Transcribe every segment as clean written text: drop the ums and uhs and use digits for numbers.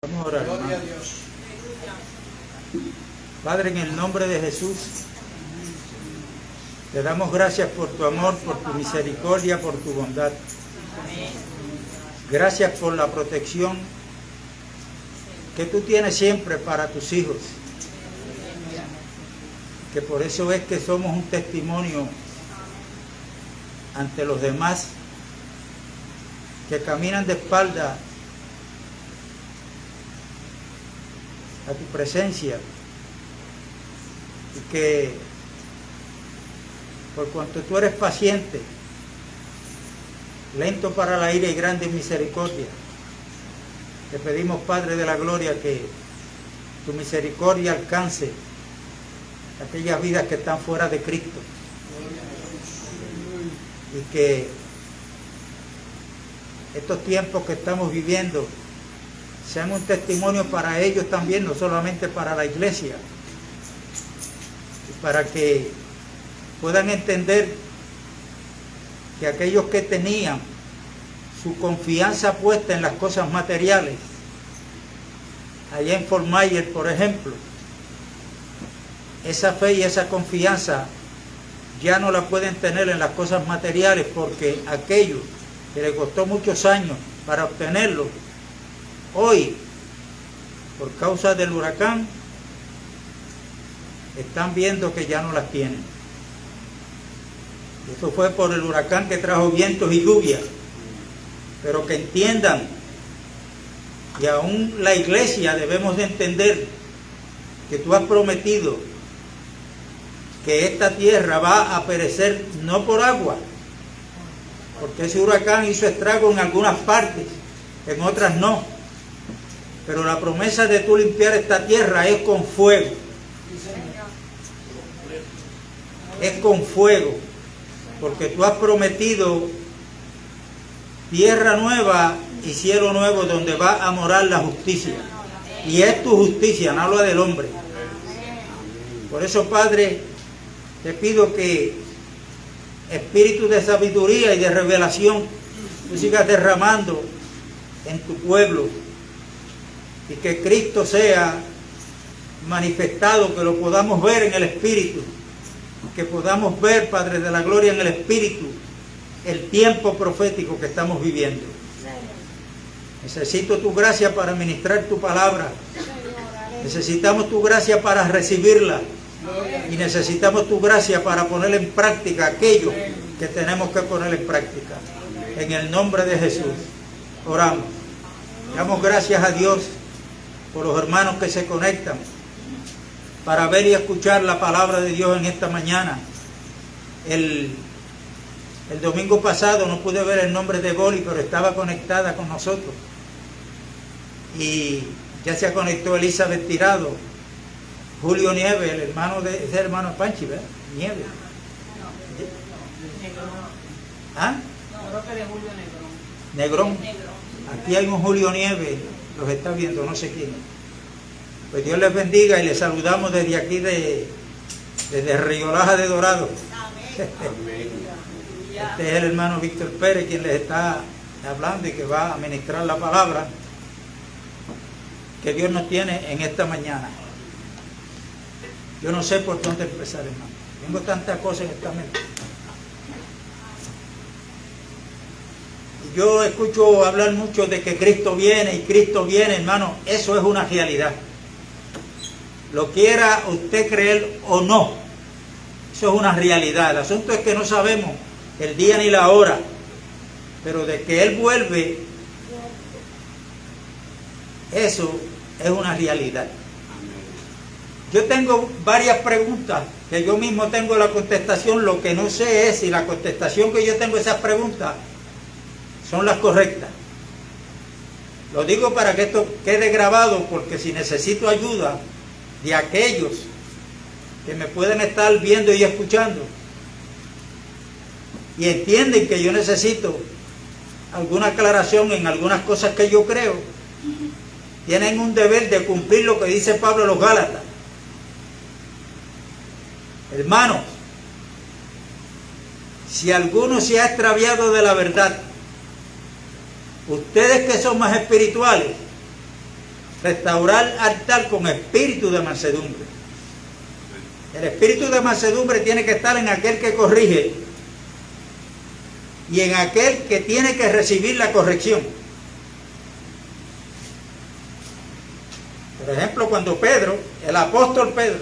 Vamos a orar. Gloria a Dios. Padre, en el nombre de Jesús, te damos gracias por tu amor, por tu misericordia, por tu bondad. Gracias por la protección que tú tienes siempre para tus hijos. Que por eso es que somos un testimonio ante los demás que caminan de espalda a tu presencia, y que por cuanto tú eres paciente, lento para la ira y grande en misericordia, te pedimos, Padre de la gloria, que tu misericordia alcance aquellas vidas que están fuera de Cristo, y que estos tiempos que estamos viviendo sean un testimonio para ellos también, no solamente para la iglesia, y para que puedan entender que aquellos que tenían su confianza puesta en las cosas materiales, allá en Fort Myers, por ejemplo, esa fe y esa confianza ya no la pueden tener en las cosas materiales, porque aquello que les costó muchos años para obtenerlo, hoy, por causa del huracán, están viendo que ya no las tienen. Eso fue por el huracán que trajo vientos y lluvia. Pero que entiendan, y aún la iglesia debemos de entender, que tú has prometido que esta tierra va a perecer no por agua, porque ese huracán hizo estrago en algunas partes, en otras no. Pero la promesa de tú limpiar esta tierra es con fuego. Es con fuego, porque tú has prometido tierra nueva y cielo nuevo donde va a morar la justicia. Y es tu justicia, no habla del hombre. Por eso, Padre, te pido que espíritu de sabiduría y de revelación tú sigas derramando en tu pueblo, y que Cristo sea manifestado, que lo podamos ver en el Espíritu, que podamos ver, Padre de la gloria, en el Espíritu el tiempo profético que estamos viviendo. Necesito tu gracia para ministrar tu palabra. Necesitamos tu gracia para recibirla, y necesitamos tu gracia para poner en práctica aquello que tenemos que poner en práctica. En el nombre de Jesús oramos. Damos gracias a Dios por los hermanos que se conectan para ver y escuchar la palabra de Dios en esta mañana. El domingo pasado no pude ver el nombre de Boli, pero estaba conectada con nosotros. Y ya se conectó Elizabeth Tirado, Julio Nieves, el hermano de ese hermano Panchi, ¿verdad? Nieves. ¿Ah? Creo que de Julio Negrón. Negrón. Aquí hay un Julio Nieves, los está viendo, no sé quién. Pues Dios les bendiga, y les saludamos desde aquí, desde Riolaja de Dorado. Este es el hermano Víctor Pérez quien les está hablando y que va a ministrar la palabra que Dios nos tiene en esta mañana. Yo no sé por dónde empezar, hermano. Tengo tantas cosas en esta mente. Yo escucho hablar mucho de que Cristo viene y Cristo viene, hermano. Eso es una realidad. Lo quiera usted creer o no, eso es una realidad. El asunto es que no sabemos el día ni la hora, pero de que Él vuelve, eso es una realidad. Yo tengo varias preguntas que yo mismo tengo la contestación. Lo que no sé es si la contestación que yo tengo a esas preguntas son las correctas. Lo digo para que esto quede grabado, porque si necesito ayuda de aquellos que me pueden estar viendo y escuchando y entienden que yo necesito alguna aclaración en algunas cosas que yo creo, tienen un deber de cumplir lo que dice Pablo a los Gálatas. Hermanos, si alguno se ha extraviado de la verdad, ustedes que son más espirituales, restaurar altar con espíritu de mansedumbre. El espíritu de mansedumbre tiene que estar en aquel que corrige y en aquel que tiene que recibir la corrección. Por ejemplo, cuando Pedro, el apóstol Pedro,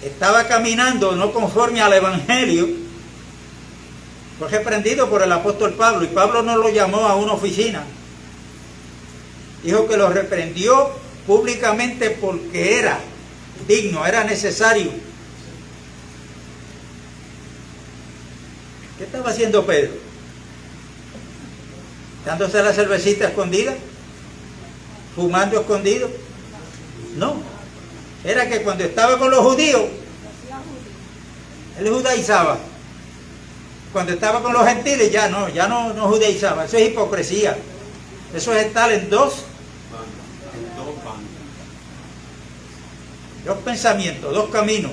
estaba caminando no conforme al evangelio, fue reprendido por el apóstol Pablo, y Pablo no lo llamó a una oficina. Dijo que lo reprendió públicamente porque era digno, era necesario. ¿Qué estaba haciendo Pedro? ¿Dándose la cervecita escondida? ¿Fumando escondido? No. Era que cuando estaba con los judíos, él judaizaba. Cuando estaba con los gentiles, ya no judaizaba. Eso es hipocresía. Eso es estar en dos pensamientos, dos caminos.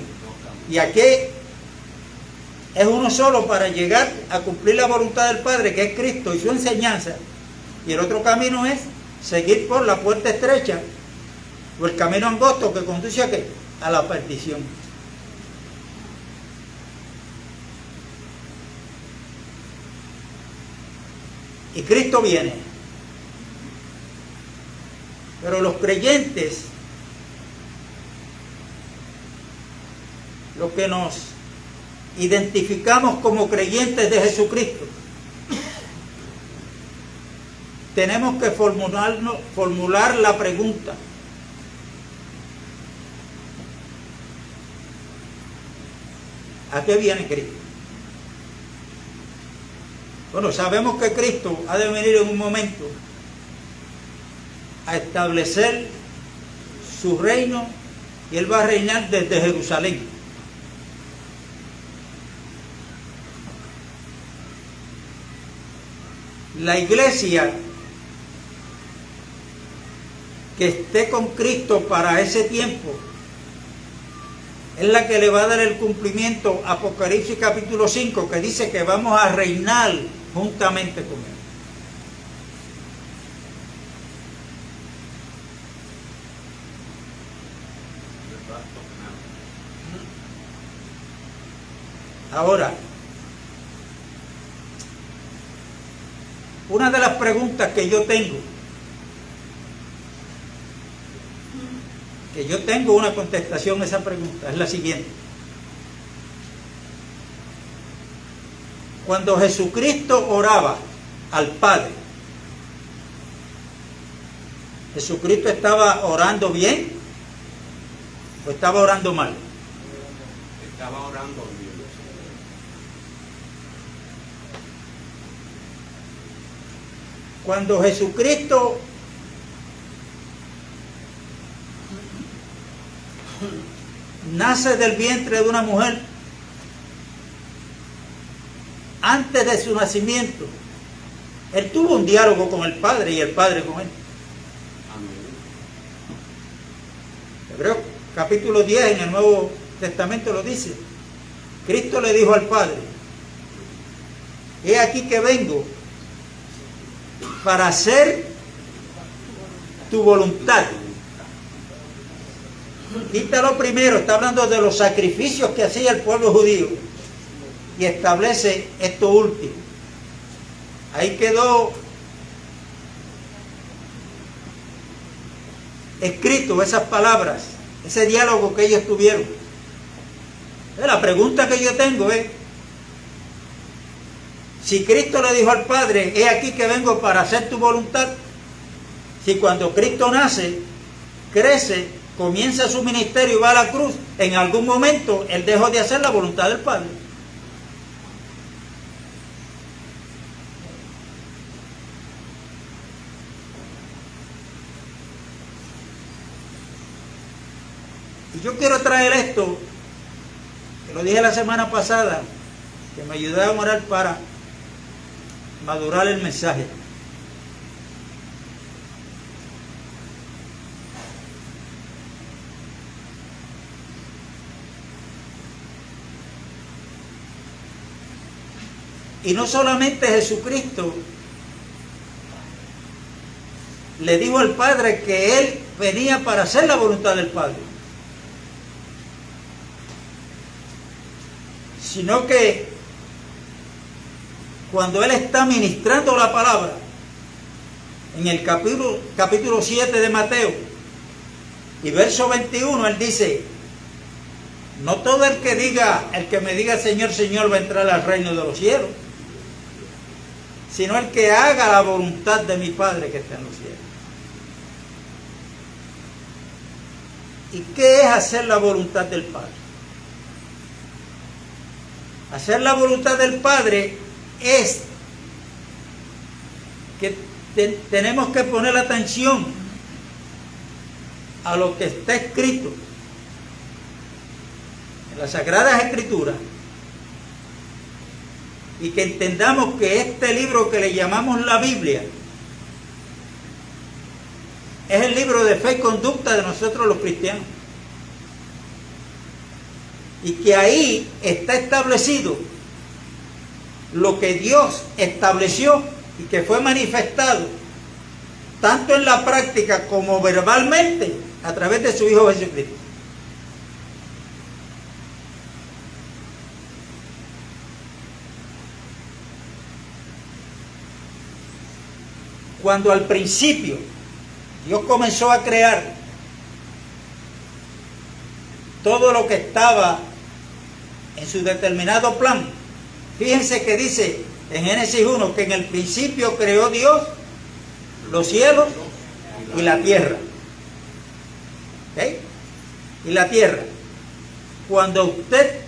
Y aquí es uno solo para llegar a cumplir la voluntad del Padre, que es Cristo y su enseñanza. Y el otro camino es seguir por la puerta estrecha o el camino angosto que conduce ¿a qué? A la perdición. Y Cristo viene. Pero los creyentes, los que nos identificamos como creyentes de Jesucristo, tenemos que formular la pregunta: ¿a qué viene Cristo? Bueno, sabemos que Cristo ha de venir en un momento a establecer su reino, y Él va a reinar desde Jerusalén. La iglesia que esté con Cristo para ese tiempo es la que le va a dar el cumplimiento a Apocalipsis capítulo 5, que dice que vamos a reinar juntamente con Él. Ahora, una de las preguntas que yo tengo una contestación a esa pregunta, es la siguiente: cuando Jesucristo oraba al Padre, ¿Jesucristo estaba orando bien o estaba orando mal? Estaba orando bien. Cuando Jesucristo nace del vientre de una mujer, antes de su nacimiento, Él tuvo un diálogo con el Padre y el Padre con Él. Hebreos capítulo 10 en el Nuevo Testamento lo dice. Cristo le dijo al Padre: he aquí que vengo para hacer tu voluntad. Quítalo primero, está hablando de los sacrificios que hacía el pueblo judío, y establece esto último. Ahí quedó escrito esas palabras, ese diálogo que ellos tuvieron. La pregunta que yo tengo es: si Cristo le dijo al Padre, he aquí que vengo para hacer tu voluntad, si cuando Cristo nace, crece, comienza su ministerio y va a la cruz, en algún momento Él dejó de hacer la voluntad del Padre. Y yo quiero traer esto, que lo dije la semana pasada, que me ayudaron a orar para madurar el mensaje. Y no solamente Jesucristo le dijo al Padre que él venía para hacer la voluntad del Padre, sino que cuando él está ministrando la palabra, en el capítulo 7 de Mateo, y verso 21, él dice: no todo el que me diga Señor, Señor, va a entrar al reino de los cielos, sino el que haga la voluntad de mi Padre que está en los cielos. ¿Y qué es hacer la voluntad del Padre? Hacer la voluntad del Padre es que tenemos que poner atención a lo que está escrito en las Sagradas Escrituras, y que entendamos que este libro que le llamamos la Biblia es el libro de fe y conducta de nosotros los cristianos, y que ahí está establecido lo que Dios estableció y que fue manifestado tanto en la práctica como verbalmente a través de su Hijo Jesucristo. Cuando al principio Dios comenzó a crear todo lo que estaba en su determinado plan, fíjense que dice en Génesis 1 que en el principio creó Dios los cielos y la tierra. ¿Okay? Y la tierra. Cuando usted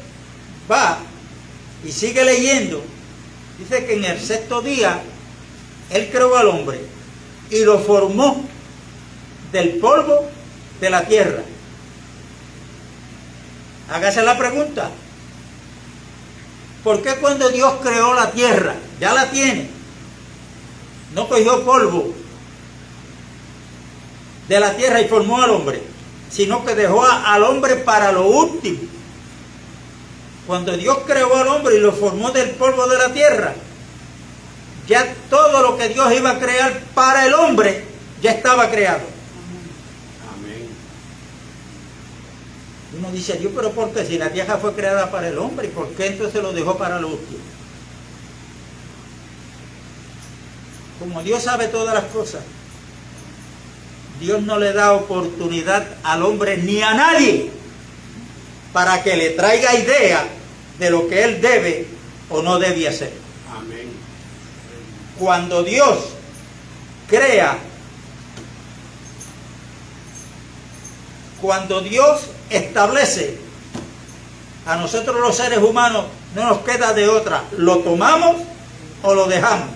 va y sigue leyendo, dice que en el sexto día Él creó al hombre y lo formó del polvo de la tierra. Hágase la pregunta: ¿por qué cuando Dios creó la tierra, ya la tiene, no cogió polvo de la tierra y formó al hombre, sino que dejó al hombre para lo último? Cuando Dios creó al hombre y lo formó del polvo de la tierra, ya todo lo que Dios iba a crear para el hombre ya estaba creado. Amén. Uno dice: Dios, pero ¿por qué? Si la tierra fue creada para el hombre, ¿por qué entonces lo dejó para lo último? Como Dios sabe todas las cosas, Dios no le da oportunidad al hombre ni a nadie para que le traiga idea de lo que él debe o no debe hacer. Amén. Cuando Dios crea, cuando Dios establece, a nosotros los seres humanos no nos queda de otra: lo tomamos o lo dejamos.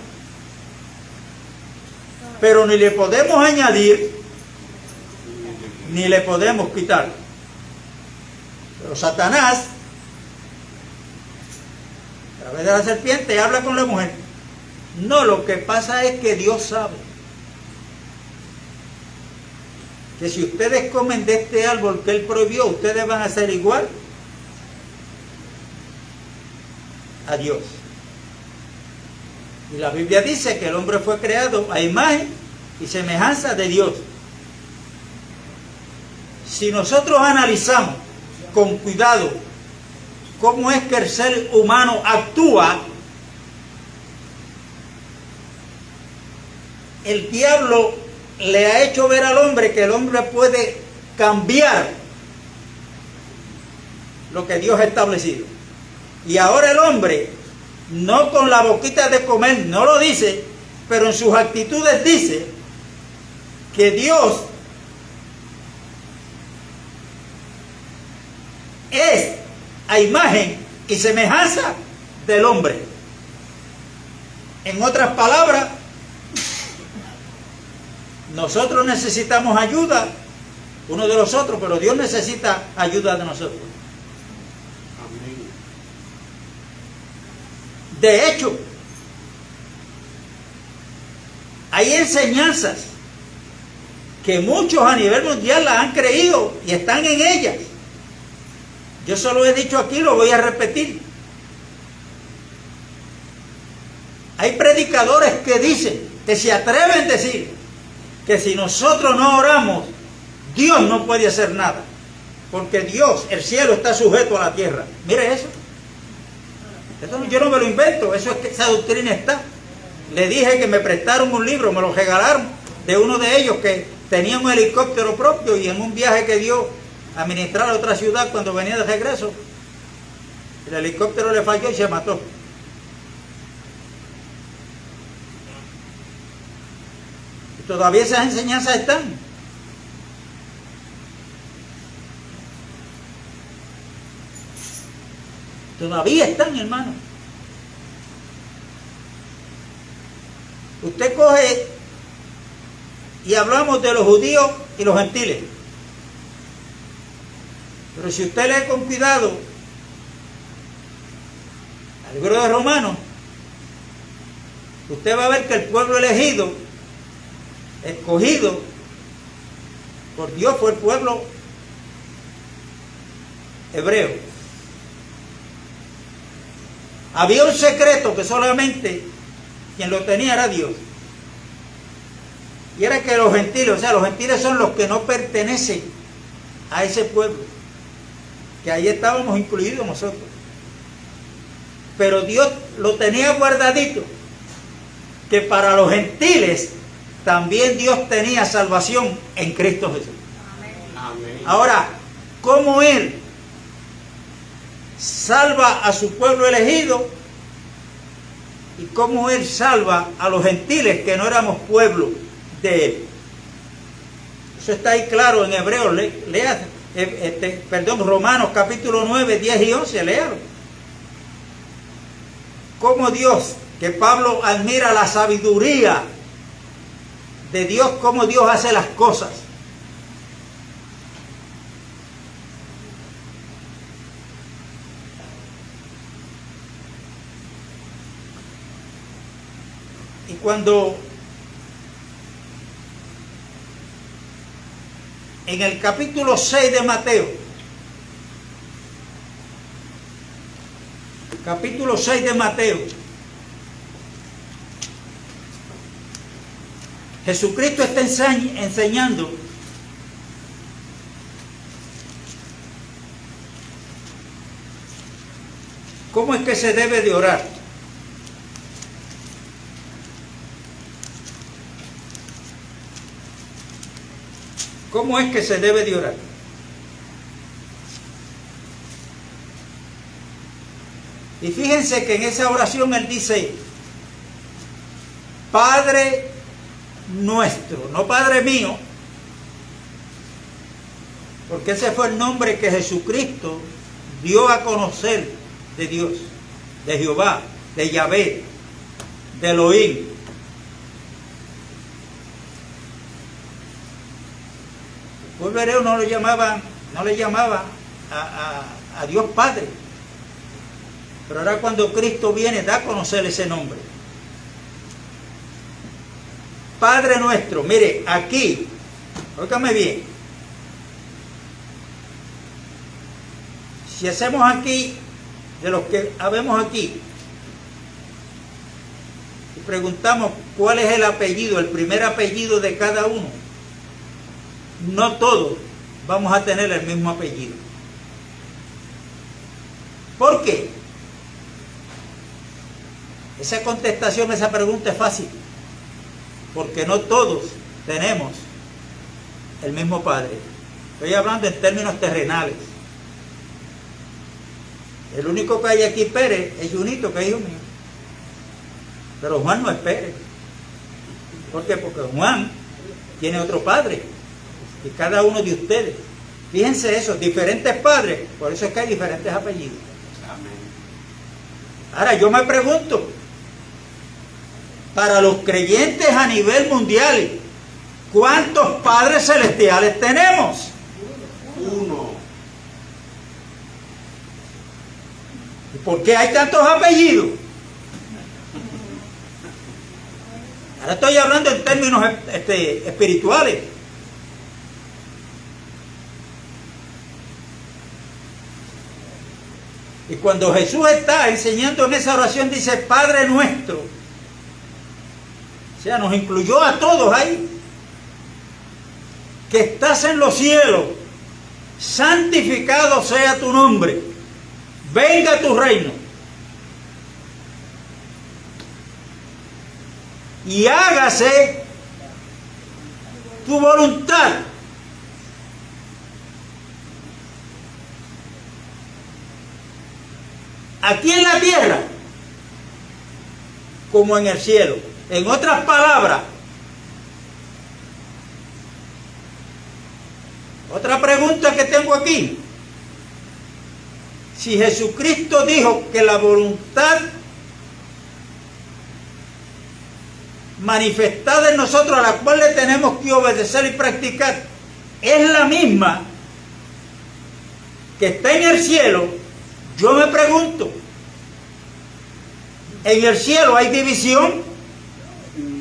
Pero ni le podemos añadir ni le podemos quitar. Pero Satanás, a través de la serpiente, habla con la mujer. No, lo que pasa es que Dios sabe que si ustedes comen de este árbol que Él prohibió, ustedes van a ser igual a Dios. Y la Biblia dice que el hombre fue creado a imagen y semejanza de Dios. Si nosotros analizamos con cuidado cómo es que el ser humano actúa, el diablo le ha hecho ver al hombre que el hombre puede cambiar lo que Dios ha establecido. Y ahora el hombre, no con la boquita de comer, no lo dice, pero en sus actitudes dice que Dios es a imagen y semejanza del hombre. En otras palabras, nosotros necesitamos ayuda uno de los otros, pero Dios necesita ayuda de nosotros. Amén. De hecho, hay enseñanzas que muchos a nivel mundial las han creído y están en ellas. Yo solo he dicho aquí, lo voy a repetir. Hay predicadores que dicen, que se atreven a decir, que si nosotros no oramos, Dios no puede hacer nada. Porque Dios, el cielo está sujeto a la tierra. Mire eso. Esto yo no me lo invento, eso es que esa doctrina está. Le dije que me prestaron un libro, me lo regalaron de uno de ellos que tenía un helicóptero propio y en un viaje que dio a ministrar a otra ciudad cuando venía de regreso, el helicóptero le falló y se mató. Y todavía esas enseñanzas están. Todavía están, hermano. Usted coge y hablamos de los judíos y los gentiles. Pero si usted lee con cuidado al libro de Romanos, usted va a ver que el pueblo elegido, escogido por Dios, fue el pueblo hebreo. Había un secreto que solamente quien lo tenía era Dios. Y era que los gentiles, o sea, los gentiles son los que no pertenecen a ese pueblo, que ahí estábamos incluidos nosotros. Pero Dios lo tenía guardadito, que para los gentiles también Dios tenía salvación en Cristo Jesús. Amén. Ahora, ¿cómo Él salva a su pueblo elegido y cómo Él salva a los gentiles que no éramos pueblo de Él? Eso está ahí claro en Hebreos, lea, Romanos capítulo 9, 10 y 11, léalo. Cómo Dios, que Pablo admira la sabiduría de Dios, cómo Dios hace las cosas. Y cuando en el capítulo 6 de Mateo, capítulo 6 de Mateo, Jesucristo está enseñando cómo es que se debe de orar. ¿Cómo es que se debe de orar? Y fíjense que en esa oración Él dice, Padre nuestro, no Padre mío, porque ese fue el nombre que Jesucristo dio a conocer de Dios, de Jehová, de Yahvé, de Elohim. El pueblo hebreo no le llamaba a Dios Padre. Pero ahora cuando Cristo viene, da a conocer ese nombre. Padre nuestro, mire, aquí, óigame bien. Si hacemos aquí, de los que habemos aquí, y preguntamos cuál es el apellido, el primer apellido de cada uno, no todos vamos a tener el mismo apellido. ¿Por qué? Esa contestación a esa pregunta es fácil, porque no todos tenemos el mismo padre. Estoy hablando en términos terrenales. El único que hay aquí Pérez es Junito, que es hijo mío. Pero Juan no es Pérez. ¿Por qué? Porque Juan tiene otro padre. Y cada uno de ustedes. Fíjense eso, diferentes padres. Por eso es que hay diferentes apellidos. Ahora yo me pregunto, para los creyentes a nivel mundial, ¿cuántos padres celestiales tenemos? Uno. ¿Y por qué hay tantos apellidos? Ahora estoy hablando en términos espirituales. Y cuando Jesús está enseñando en esa oración, dice Padre nuestro. O sea, nos incluyó a todos ahí. que estás en los cielos, santificado sea tu nombre, venga tu reino, y hágase tu voluntad aquí en la tierra como en el cielo. En otras palabras, otra pregunta que tengo aquí: si Jesucristo dijo que la voluntad manifestada en nosotros, a la cual le tenemos que obedecer y practicar, es la misma que está en el cielo, yo me pregunto, ¿en el cielo hay división?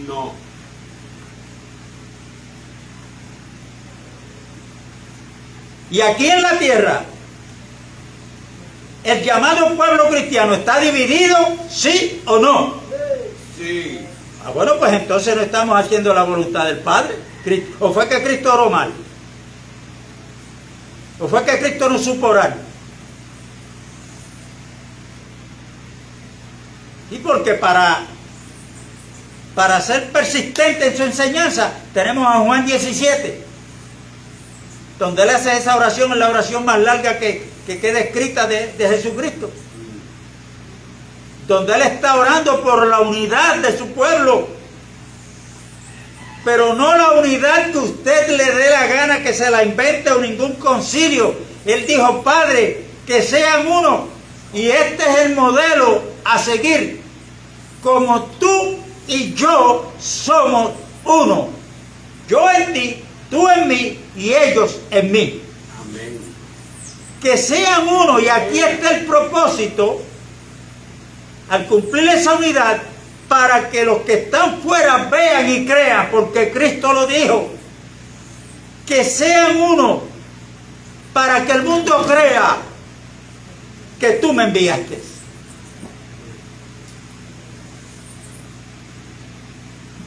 No. Y aquí en la tierra, ¿el llamado pueblo cristiano está dividido, sí o no? Sí. Ah, bueno, pues entonces no estamos haciendo la voluntad del Padre. ¿O fue que Cristo oró mal? ¿O fue que Cristo no supo orar? Y porque para ser persistente en su enseñanza, tenemos a Juan 17, donde él hace esa oración, es la oración más larga que queda escrita de Jesucristo, donde él está orando por la unidad de su pueblo, pero no la unidad que usted le dé la gana que se la invente o ningún concilio. Él dijo: Padre, que sean uno, y este es el modelo a seguir, como tú y yo somos uno, yo en ti, tú en mí y ellos en mí. Amén. Que sean uno, y aquí está el propósito, al cumplir esa unidad, para que los que están fuera vean y crean, porque Cristo lo dijo, que sean uno, para que el mundo crea que tú me enviaste.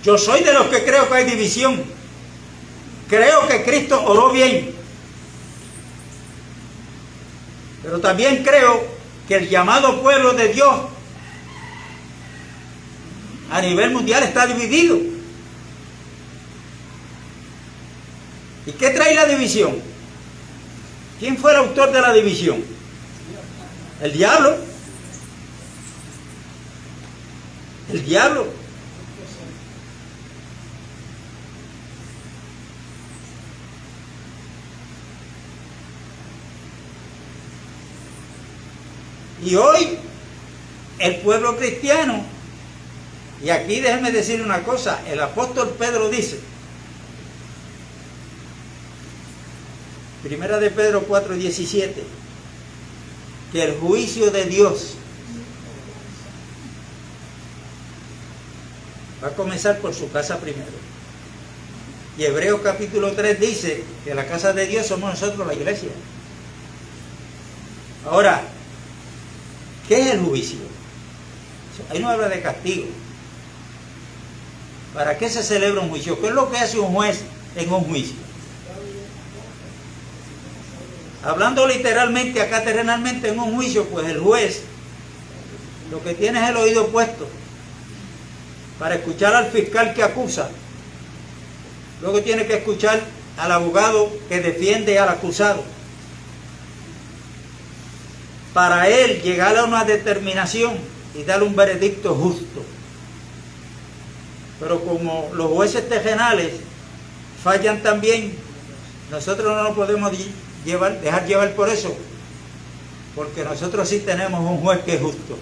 Yo soy de los que creo que hay división. Creo que Cristo oró bien, pero también creo que el llamado pueblo de Dios a nivel mundial está dividido. ¿Y qué trae la división? ¿Quién fue el autor de la división? El diablo. El diablo. Y hoy el pueblo cristiano, y aquí déjenme decir una cosa, el apóstol Pedro dice, Primera de Pedro 4:17, que el juicio de Dios va a comenzar por su casa primero. Y Hebreos capítulo 3 dice que la casa de Dios somos nosotros, la iglesia. Ahora, ¿qué es el juicio? Ahí no habla de castigo. ¿Para qué se celebra un juicio? ¿Qué es lo que hace un juez en un juicio? Hablando literalmente acá terrenalmente, en un juicio, pues el juez lo que tiene es el oído puesto para escuchar al fiscal que acusa. Luego tiene que escuchar al abogado que defiende al acusado, para él llegar a una determinación y dar un veredicto justo. Pero como los jueces terrenales fallan también, nosotros no nos podemos dejar llevar por eso, porque nosotros sí tenemos un juez que es justo.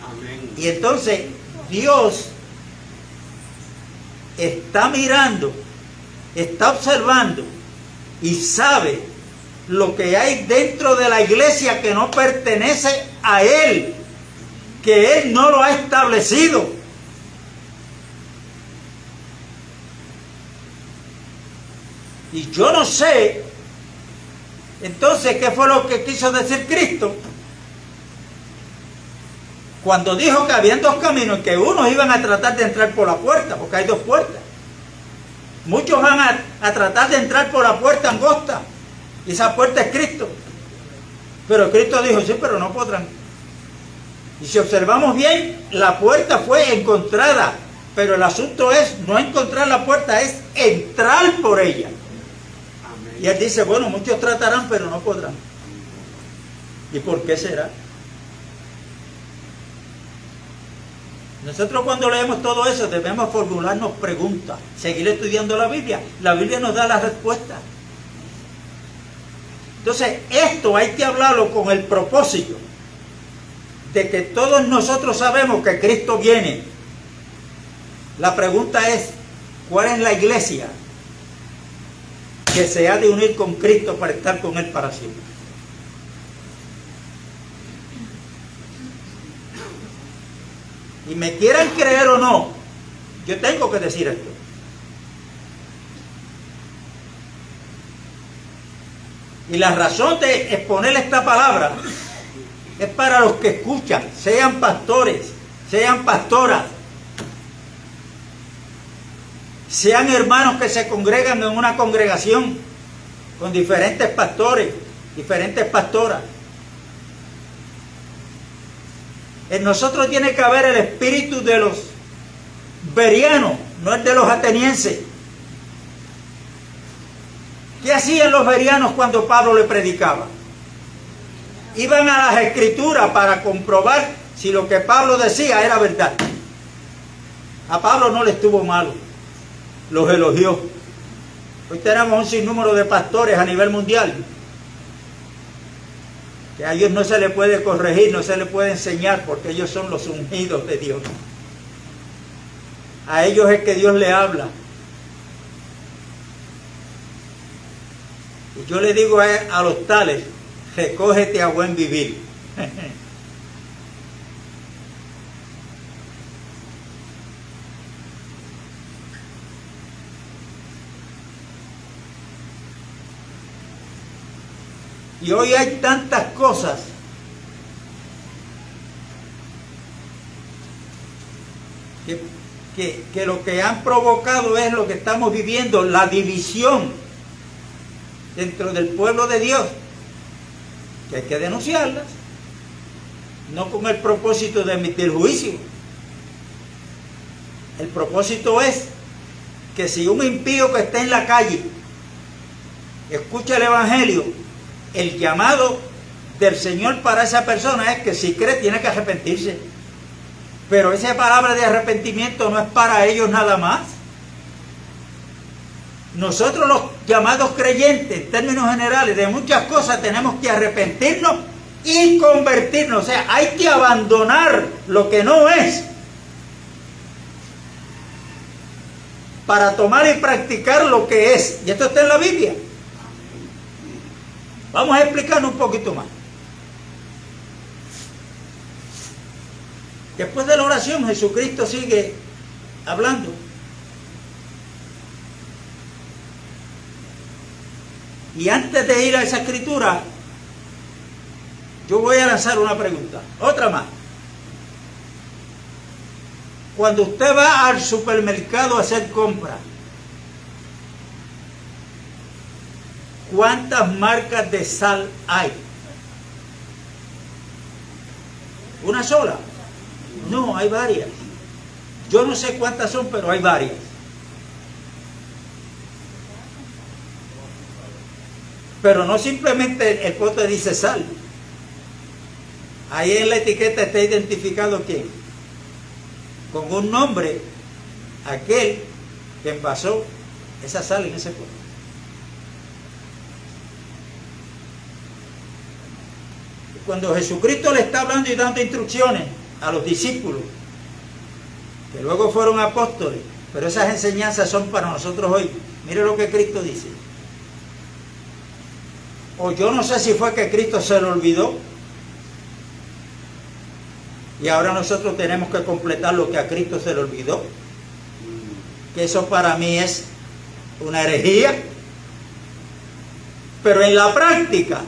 Amén. Y entonces Dios está mirando, está observando y sabe lo que hay dentro de la iglesia que no pertenece a Él, que Él no lo ha establecido. Y yo no sé, entonces, ¿qué fue lo que quiso decir Cristo? Cuando dijo que habían dos caminos, que unos iban a tratar de entrar por la puerta, porque hay dos puertas. Muchos van a tratar de entrar por la puerta angosta. Y esa puerta es Cristo. Pero Cristo dijo, sí, pero no podrán. Y si observamos bien, la puerta fue encontrada. Pero el asunto es no encontrar la puerta, es entrar por ella. Amén. Y él dice, bueno, muchos tratarán, pero no podrán. ¿Y por qué será? Nosotros cuando leemos todo eso debemos formularnos preguntas, seguir estudiando la Biblia. La Biblia nos da la respuesta. Entonces, esto hay que hablarlo con el propósito de que todos nosotros sabemos que Cristo viene. La pregunta es, ¿cuál es la iglesia que se ha de unir con Cristo para estar con Él para siempre? Y me quieran creer o no, yo tengo que decir esto. Y la razón de exponer esta palabra es para los que escuchan, sean pastores, sean pastoras, sean hermanos que se congregan en una congregación con diferentes pastores, diferentes pastoras. En nosotros tiene que haber el espíritu de los bereanos, no el de los atenienses. ¿Qué hacían los bereanos cuando Pablo le predicaba? Iban a las escrituras para comprobar si lo que Pablo decía era verdad. A Pablo no le estuvo malo, los elogió. Hoy tenemos un sinnúmero de pastores a nivel mundial que a ellos no se les puede corregir, no se les puede enseñar, porque ellos son los ungidos de Dios. A ellos es que Dios le habla. Y yo le digo a los tales, recógete a buen vivir. Y hoy hay tantas cosas que lo que han provocado es lo que estamos viviendo, la división dentro del pueblo de Dios, que hay que denunciarlas, no con el propósito de emitir juicio. El propósito es que si un impío que está en la calle escucha el Evangelio, el llamado del Señor para esa persona es que si cree tiene que arrepentirse. Pero esa palabra de arrepentimiento no es para ellos nada más. Nosotros los llamados creyentes, en términos generales, de muchas cosas tenemos que arrepentirnos y convertirnos. O sea, hay que abandonar lo que no es para tomar y practicar lo que es. Y esto está en la Biblia. Vamos a explicarlo un poquito más. Después de la oración, Jesucristo sigue hablando. Y antes de ir a esa escritura, yo voy a lanzar una pregunta. Otra más. Cuando usted va al supermercado a hacer compras, ¿cuántas marcas de sal hay? ¿Una sola? No, hay varias. Yo no sé cuántas son, pero hay varias. Pero no simplemente el pote dice sal. Ahí en la etiqueta está identificado ¿quién? Con un nombre, aquel que envasó esa sal en ese pote. Cuando Jesucristo le está hablando y dando instrucciones a los discípulos, que luego fueron apóstoles, pero esas enseñanzas son para nosotros hoy. Mire lo que Cristo dice. O yo no sé si fue que Cristo se lo olvidó y ahora nosotros tenemos que completar lo que a Cristo se le olvidó, que eso para mí es una herejía. Pero en la práctica,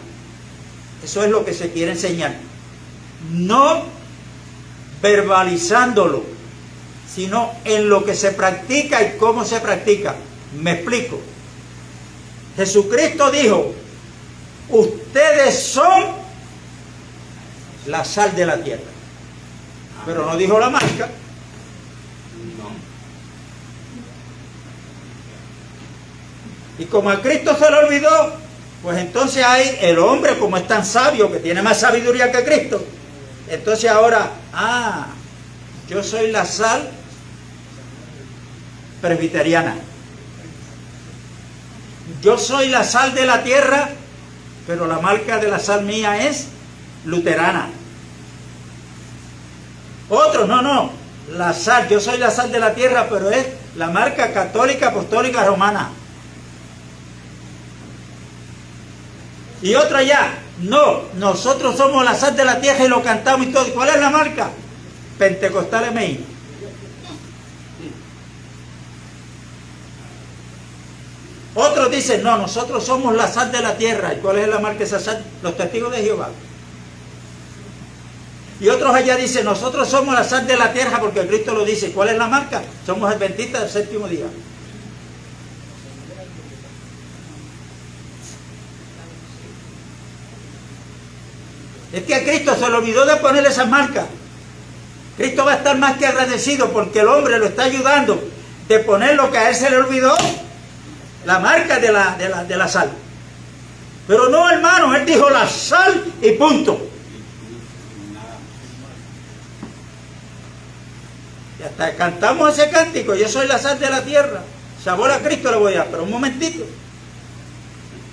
eso es lo que se quiere enseñar. No verbalizándolo, sino en lo que se practica y cómo se practica. Me explico. Jesucristo dijo, ustedes son la sal de la tierra. Pero no dijo la marca. No. Y como a Cristo se le olvidó, pues entonces hay el hombre, como es tan sabio, que tiene más sabiduría que Cristo. Entonces ahora, yo soy la sal presbiteriana. Yo soy la sal de la tierra, pero la marca de la sal mía es luterana. Otros, no, la sal, yo soy la sal de la tierra, pero es la marca católica, apostólica, romana. Y otra ya, no, nosotros somos la sal de la tierra y lo cantamos y todo. ¿Cuál es la marca? Pentecostal MI. Otros dicen, no, nosotros somos la sal de la tierra. ¿Y cuál es la marca de esa sal? Los testigos de Jehová. Y otros allá dicen, nosotros somos la sal de la tierra porque Cristo lo dice. ¿Cuál es la marca? Somos adventistas del séptimo día. Es que a Cristo se le olvidó de poner esas marcas. Cristo va a estar más que agradecido porque el hombre lo está ayudando de poner lo que a él se le olvidó, la marca de la sal. Pero no, hermano, él dijo la sal y punto. Y hasta cantamos ese cántico, yo soy la sal de la tierra. Sabor a Cristo le voy a dar, pero un momentito.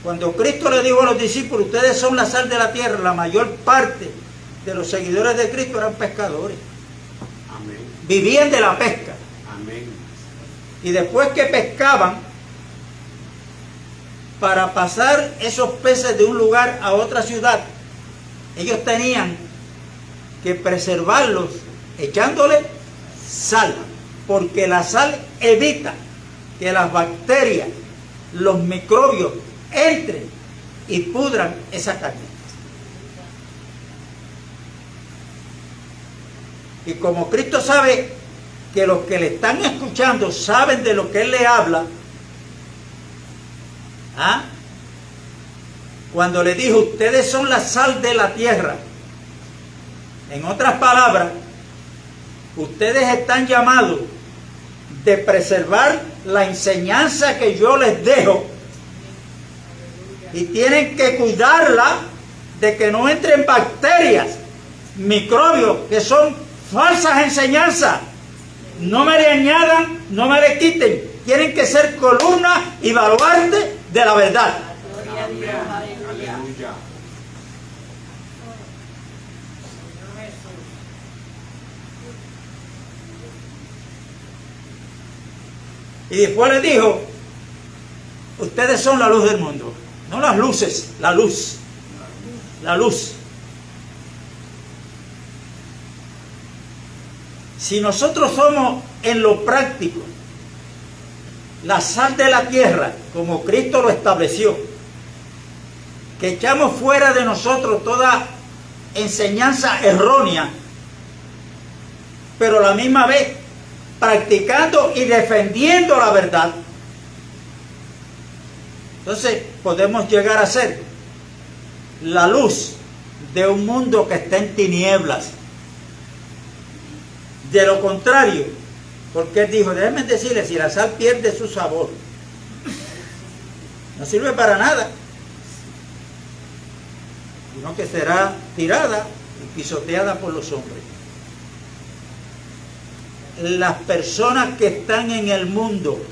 Cuando Cristo le dijo a los discípulos, ustedes son la sal de la tierra, la mayor parte de los seguidores de Cristo eran pescadores. Amén. Vivían de la pesca. Amén. Y después que pescaban, para pasar esos peces de un lugar a otra ciudad, ellos tenían que preservarlos echándole sal, porque la sal evita que las bacterias, los microbios entren y pudran esa carne. Y como Cristo sabe que los que le están escuchando saben de lo que Él le habla, cuando le dijo, ustedes son la sal de la tierra, en otras palabras, ustedes están llamados de preservar la enseñanza que yo les dejo y tienen que cuidarla de que no entren bacterias, microbios, que son falsas enseñanzas. No me le añadan, no me le quiten. Tienen que ser columna y baluarte de la verdad. Aleluya. Y después les dijo, ustedes son la luz del mundo. No las luces, la luz. La luz. Si nosotros somos en lo práctico la sal de la tierra, como Cristo lo estableció, que echamos fuera de nosotros toda enseñanza errónea, pero a la misma vez practicando y defendiendo la verdad, entonces podemos llegar a ser la luz de un mundo que está en tinieblas. De lo contrario, porque Él dijo, déjenme decirles, si la sal pierde su sabor, no sirve para nada, sino que será tirada y pisoteada por los hombres. Las personas que están en el mundo,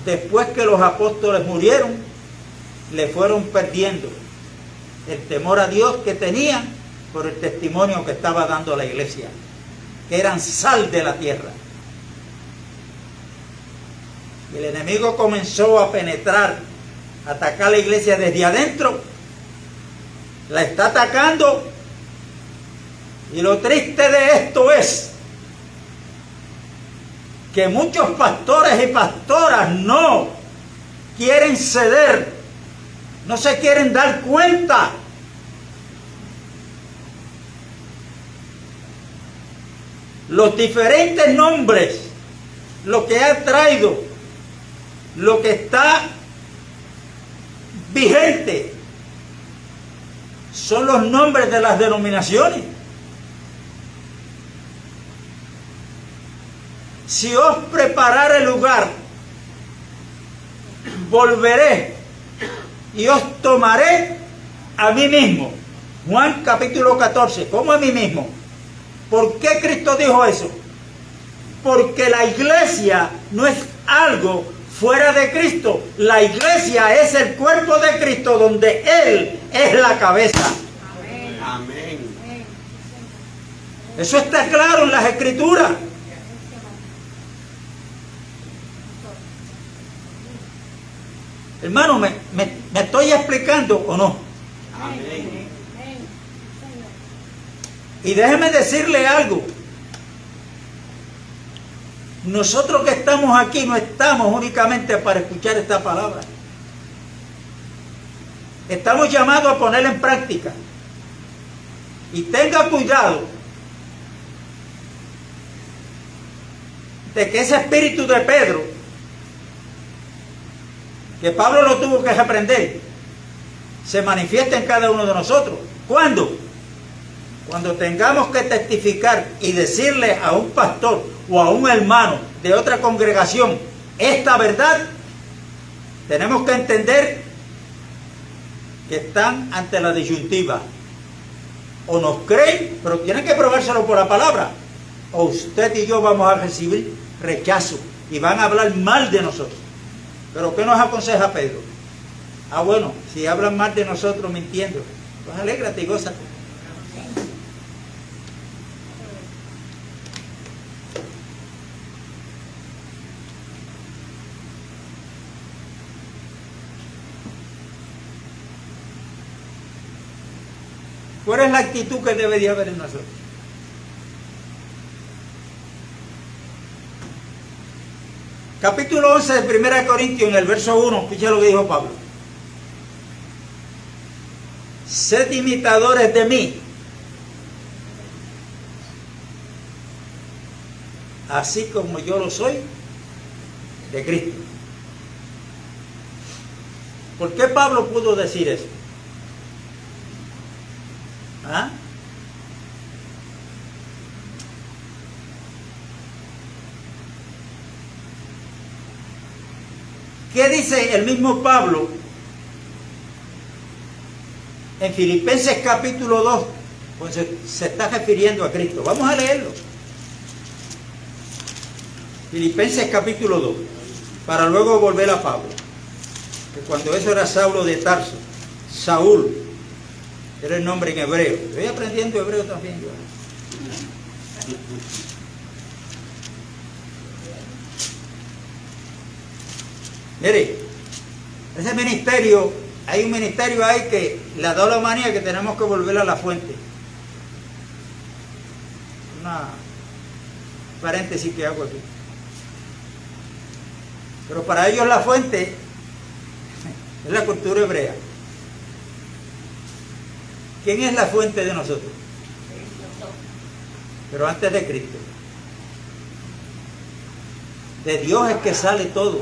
después que los apóstoles murieron, le fueron perdiendo el temor a Dios que tenían por el testimonio que estaba dando la iglesia, que eran sal de la tierra. Y el enemigo comenzó a penetrar, a atacar la iglesia desde adentro, la está atacando, y lo triste de esto es que muchos pastores y pastoras no quieren ceder, no se quieren dar cuenta los diferentes nombres lo que ha traído, lo que está vigente, son los nombres de las denominaciones. Si os preparare el lugar, volveré y os tomaré a mí mismo. Juan capítulo 14, ¿cómo a mí mismo? ¿Por qué Cristo dijo eso? Porque la iglesia no es algo fuera de Cristo. La iglesia es el cuerpo de Cristo donde Él es la cabeza. Amén. Amén. Eso está claro en las Escrituras. Hermano, ¿me estoy explicando o no? Amén. Y déjeme decirle algo. Nosotros que estamos aquí no estamos únicamente para escuchar esta palabra. Estamos llamados a ponerla en práctica. Y tenga cuidado de que ese espíritu de Pedro, que Pablo lo tuvo que reprender, se manifiesta en cada uno de nosotros. ¿Cuándo? Cuando tengamos que testificar y decirle a un pastor o a un hermano de otra congregación esta verdad, tenemos que entender que están ante la disyuntiva. O nos creen, pero tienen que probárselo por la palabra, o usted y yo vamos a recibir rechazo y van a hablar mal de nosotros. ¿Pero qué nos aconseja Pedro? Bueno, si hablan mal de nosotros mintiendo, pues alégrate y gózate. ¿Cuál es la actitud que debería haber en nosotros? Capítulo 11 de 1 Corintios, en el verso 1, escucha lo que dijo Pablo. Sed imitadores de mí, así como yo lo soy de Cristo. ¿Por qué Pablo pudo decir eso? ¿Ah? ¿Qué dice el mismo Pablo en Filipenses capítulo 2? Pues se está refiriendo a Cristo. Vamos a leerlo. Filipenses capítulo 2, para luego volver a Pablo. Que cuando eso era Saulo de Tarso, Saúl era el nombre en hebreo. Estoy aprendiendo hebreo también yo. Mire, ese ministerio, hay un ministerio ahí que le ha dado la manía que tenemos que volver a la fuente. Una paréntesis que hago aquí. Pero para ellos la fuente es la cultura hebrea. ¿Quién es la fuente de nosotros? Pero antes de Cristo. De Dios es que sale todo.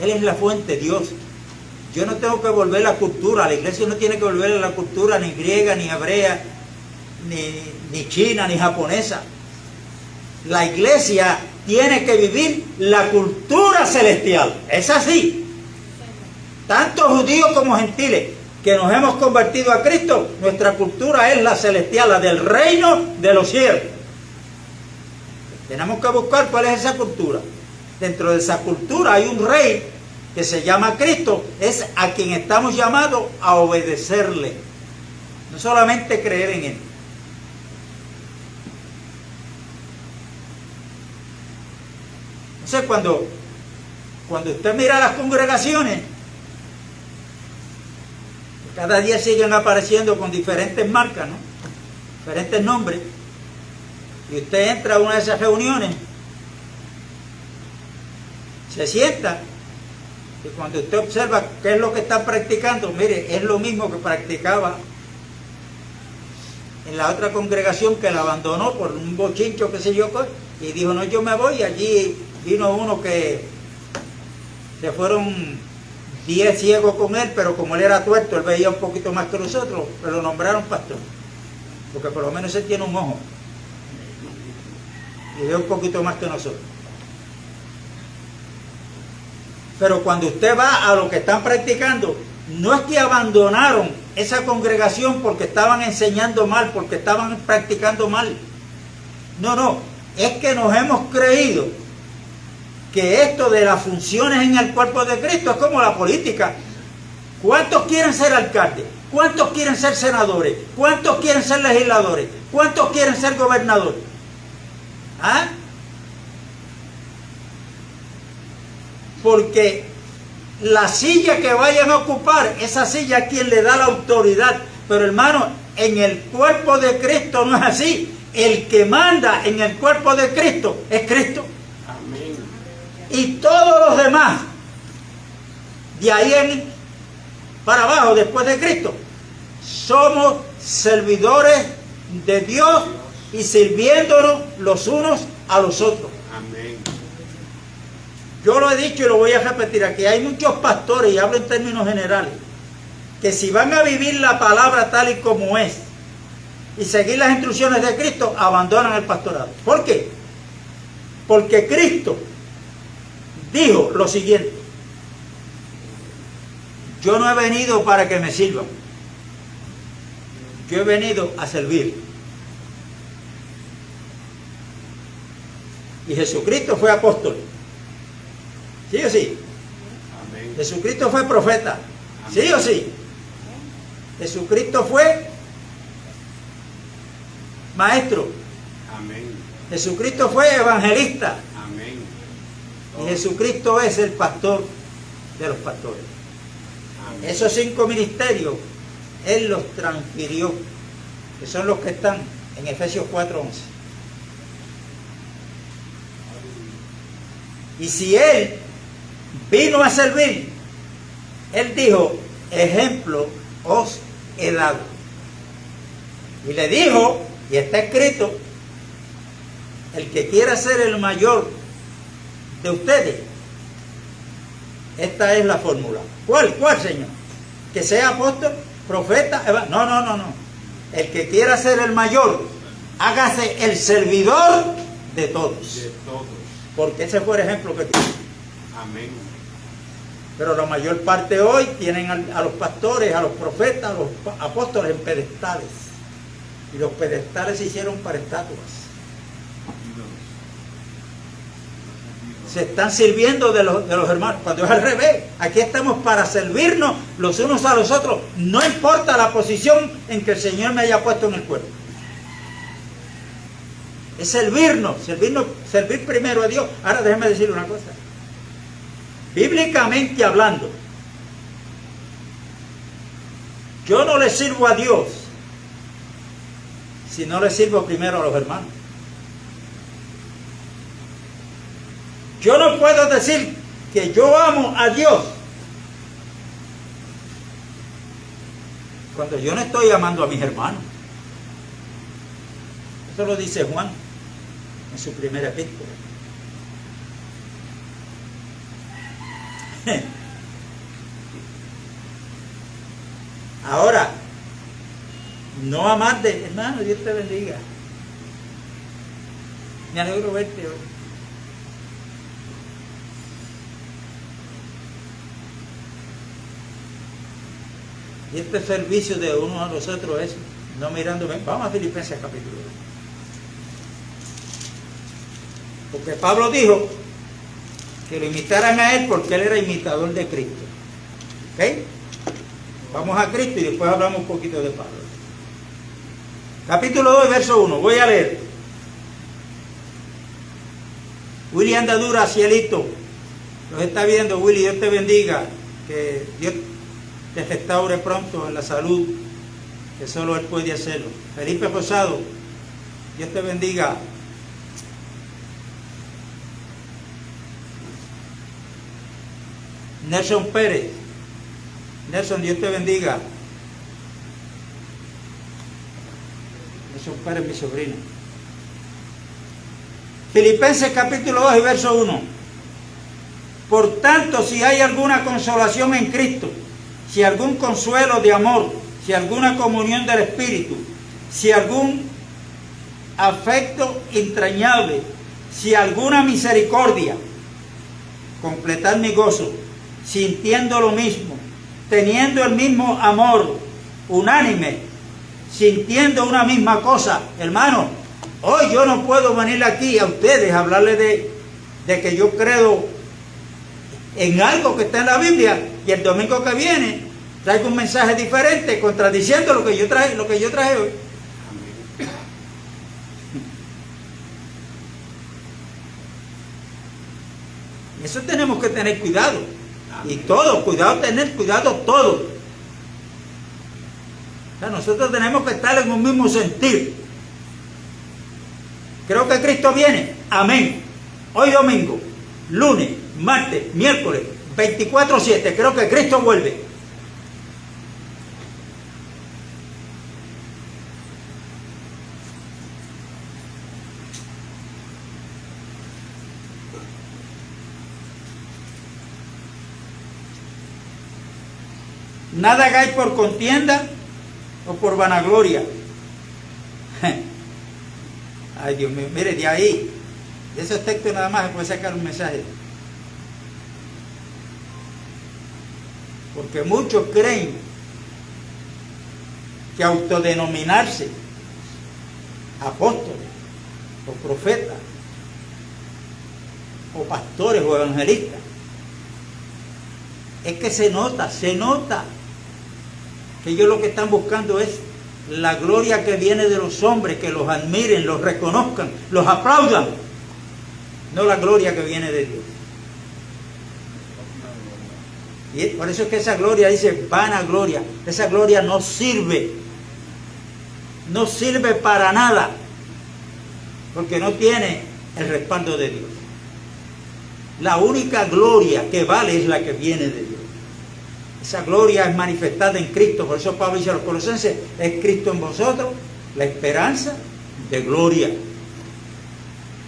Él es la fuente, Dios. Yo no tengo que volver a la cultura. La iglesia no tiene que volver a la cultura ni griega, ni hebrea, ni china, ni japonesa. La iglesia tiene que vivir la cultura celestial. Es así. Tanto judíos como gentiles que nos hemos convertido a Cristo, nuestra cultura es la celestial, la del reino de los cielos. Tenemos que buscar cuál es esa cultura. Dentro de esa cultura hay un rey que se llama Cristo, es a quien estamos llamados a obedecerle, no solamente creer en él. Entonces cuando usted mira las congregaciones, cada día siguen apareciendo con diferentes marcas, ¿no? Diferentes nombres, y usted entra a una de esas reuniones, se sienta, y cuando usted observa qué es lo que está practicando, mire, es lo mismo que practicaba en la otra congregación que la abandonó por un bochincho, qué sé yo, Y dijo, no, yo me voy. Allí vino uno que se fueron 10 ciegos con él, pero como él era tuerto, él veía un poquito más que nosotros, pero lo nombraron pastor. Porque por lo menos él tiene un ojo. Y ve un poquito más que nosotros. Pero cuando usted va a lo que están practicando, no es que abandonaron esa congregación porque estaban enseñando mal, porque estaban practicando mal. No, no, es que nos hemos creído que esto de las funciones en el cuerpo de Cristo es como la política. ¿Cuántos quieren ser alcaldes? ¿Cuántos quieren ser senadores? ¿Cuántos quieren ser legisladores? ¿Cuántos quieren ser gobernadores? ¿Ah? Porque la silla que vayan a ocupar, esa silla es quien le da la autoridad. Pero hermano, en el cuerpo de Cristo no es así. El que manda en el cuerpo de Cristo es Cristo. Amén. Y todos los demás, de ahí para abajo, después de Cristo, somos servidores de Dios y sirviéndonos los unos a los otros. Amén. Yo lo he dicho y lo voy a repetir aquí. Hay muchos pastores, y hablo en términos generales, que si van a vivir la palabra tal y como es y seguir las instrucciones de Cristo, abandonan el pastorado. ¿Por qué? Porque Cristo dijo lo siguiente: yo no he venido para que me sirvan, yo he venido a servir. Y Jesucristo fue apóstol, ¿sí o sí? Amén. Jesucristo fue profeta, ¿sí o sí? Jesucristo fue maestro. Amén. Jesucristo fue evangelista. Amén. Y Jesucristo es el pastor de los pastores. Amén. Esos 5 ministerios Él los transfirió, que son los que están en Efesios 4:11. Y si Él vino a servir, Él dijo, ejemplo os he dado. Y le dijo, y está escrito, el que quiera ser el mayor de ustedes, esta es la fórmula. ¿Cuál, Señor? Que sea apóstol, profeta, no. El que quiera ser el mayor, hágase el servidor de todos. De todos. Porque ese fue el ejemplo que tiene. Amén. Pero la mayor parte hoy tienen a los pastores, a los profetas, a los apóstoles en pedestales. Y los pedestales se hicieron para estatuas. Se están sirviendo de los hermanos, cuando es al revés. Aquí estamos para servirnos los unos a los otros. No importa la posición en que el Señor me haya puesto en el cuerpo. Es servirnos, servir primero a Dios. Ahora déjeme decirle una cosa. Bíblicamente hablando, yo no le sirvo a Dios si no le sirvo primero a los hermanos. Yo no puedo decir que yo amo a Dios cuando yo no estoy amando a mis hermanos. Eso lo dice Juan en su primera epístola. Ahora, no amar de hermano, Dios te bendiga. Me alegro verte hoy. Y este servicio de uno a los otros es no mirándome. Vamos a Filipenses capítulo 2. Porque Pablo dijo que lo imitaran a él porque él era imitador de Cristo. ¿Ok? Vamos a Cristo y después hablamos un poquito de Pablo. Capítulo 2, verso 1. Voy a leer. Willy Andadura, cielito. Los está viendo, Willy. Dios te bendiga. Que Dios te restaure pronto en la salud, que solo Él puede hacerlo. Felipe Rosado, Dios te bendiga. Nelson Pérez, Nelson, Dios te bendiga. Nelson Pérez, mi sobrino. Filipenses capítulo 2 y verso 1. Por tanto, si hay alguna consolación en Cristo, si algún consuelo de amor, si alguna comunión del Espíritu, si algún afecto entrañable, si alguna misericordia, completad mi gozo, sintiendo lo mismo, teniendo el mismo amor, unánime, sintiendo una misma cosa. Hermano, hoy yo no puedo venir aquí a ustedes a hablarles de que yo creo en algo que está en la Biblia, y el domingo que viene traigo un mensaje diferente, contradiciendo lo que yo traje hoy. Eso tenemos que tener cuidado. Y todo, tener cuidado todo. O sea, nosotros tenemos que estar en un mismo sentir. Creo que Cristo viene. Amén. Hoy domingo, lunes, martes, miércoles, 24/7. Creo que Cristo vuelve. Nada hagáis por contienda o por vanagloria. Ay, Dios mío, mire, de ahí, de esos textos nada más se puede sacar un mensaje. Porque muchos creen que autodenominarse apóstoles o profetas o pastores o evangelistas es que se nota que ellos lo que están buscando es la gloria que viene de los hombres, que los admiren, los reconozcan, los aplaudan, no la gloria que viene de Dios. Y por eso es que esa gloria dice vanagloria. Esa gloria no sirve para nada, porque no tiene el respaldo de Dios. La única gloria que vale es la que viene de Dios. Esa gloria es manifestada en Cristo. Por eso Pablo dice a los Colosenses: es Cristo en vosotros, la esperanza de gloria.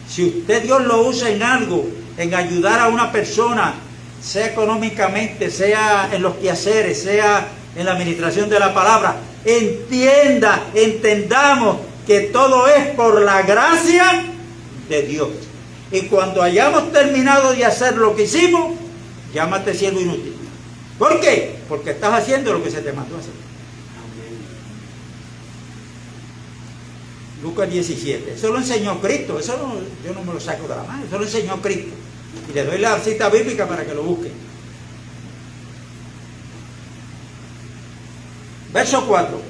Si usted, Dios lo usa en algo, en ayudar a una persona, sea económicamente, sea en los quehaceres, sea en la administración de la palabra, entendamos que todo es por la gracia de Dios. Y cuando hayamos terminado de hacer lo que hicimos, llámate siervo inútil. ¿Por qué? Porque estás haciendo lo que se te mandó a hacer. Lucas 17. Eso lo enseñó Cristo. Eso no, yo no me lo saco de la mano. Eso lo enseñó Cristo. Y le doy la cita bíblica para que lo busquen. Verso 4.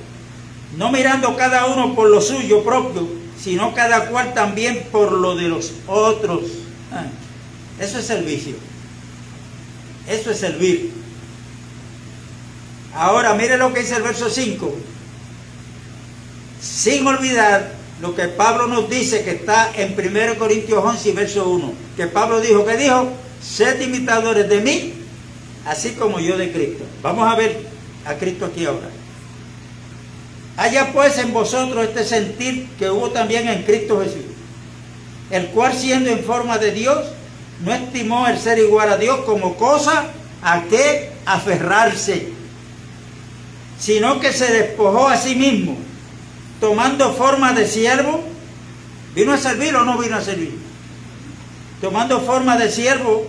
No mirando cada uno por lo suyo propio, sino cada cual también por lo de los otros. Eso es servicio. Eso es servir. Ahora mire lo que dice el verso 5. Sin olvidar lo que Pablo nos dice, que está en 1 Corintios 11 y verso 1. Que Pablo dijo, ¿qué dijo? Sed imitadores de mí, así como yo de Cristo. Vamos a ver a Cristo aquí ahora. Haya pues en vosotros este sentir que hubo también en Cristo Jesús, el cual siendo en forma de Dios, no estimó el ser igual a Dios como cosa a que aferrarse, sino que se despojó a sí mismo, tomando forma de siervo. ¿Vino a servir o no vino a servir? Tomando forma de siervo,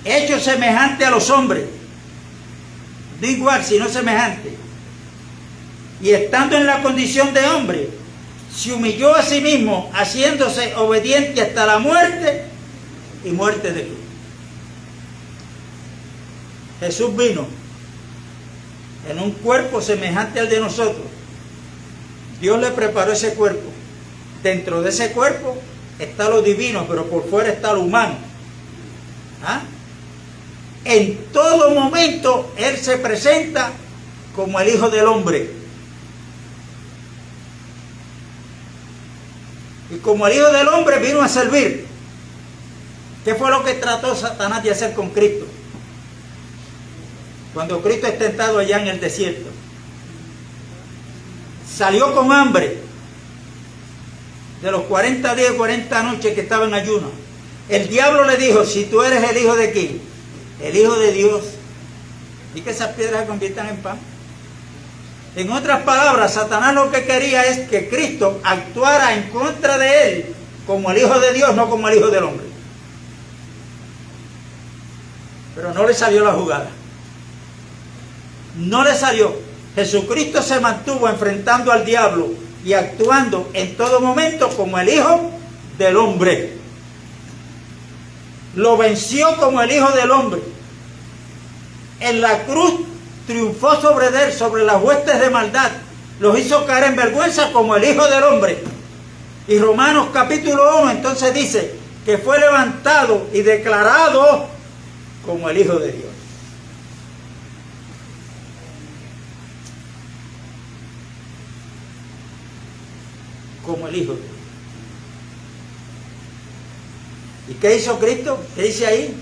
hecho semejante a los hombres, no igual, sino semejante, y estando en la condición de hombre, se humilló a sí mismo, haciéndose obediente hasta la muerte y muerte de cruz. Jesús vino en un cuerpo semejante al de nosotros. Dios le preparó ese cuerpo. Dentro de ese cuerpo está lo divino, pero por fuera está lo humano. En todo momento Él se presenta como el Hijo del Hombre. Y como el Hijo del Hombre vino a servir. ¿Qué fue lo que trató Satanás de hacer con Cristo? Cuando Cristo es tentado allá en el desierto. salió con hambre de los 40 días y 40 noches que estaba en ayuno. El diablo le dijo, si tú eres el hijo de quién, el hijo de Dios, y que esas piedras se conviertan en pan. En otras palabras, Satanás lo que quería es que Cristo actuara en contra de él como el hijo de Dios, no como el hijo del hombre. Pero no le salió la jugada. No le salió. Jesucristo se mantuvo enfrentando al diablo y actuando en todo momento como el hijo del hombre. Lo venció como el hijo del hombre. En la cruz triunfó sobre él, sobre las huestes de maldad. Los hizo caer en vergüenza como el hijo del hombre. Y Romanos capítulo 1 entonces dice que fue levantado y declarado como el hijo de Dios. Como el hijo de Dios. ¿Y qué hizo Cristo? ¿Qué dice ahí?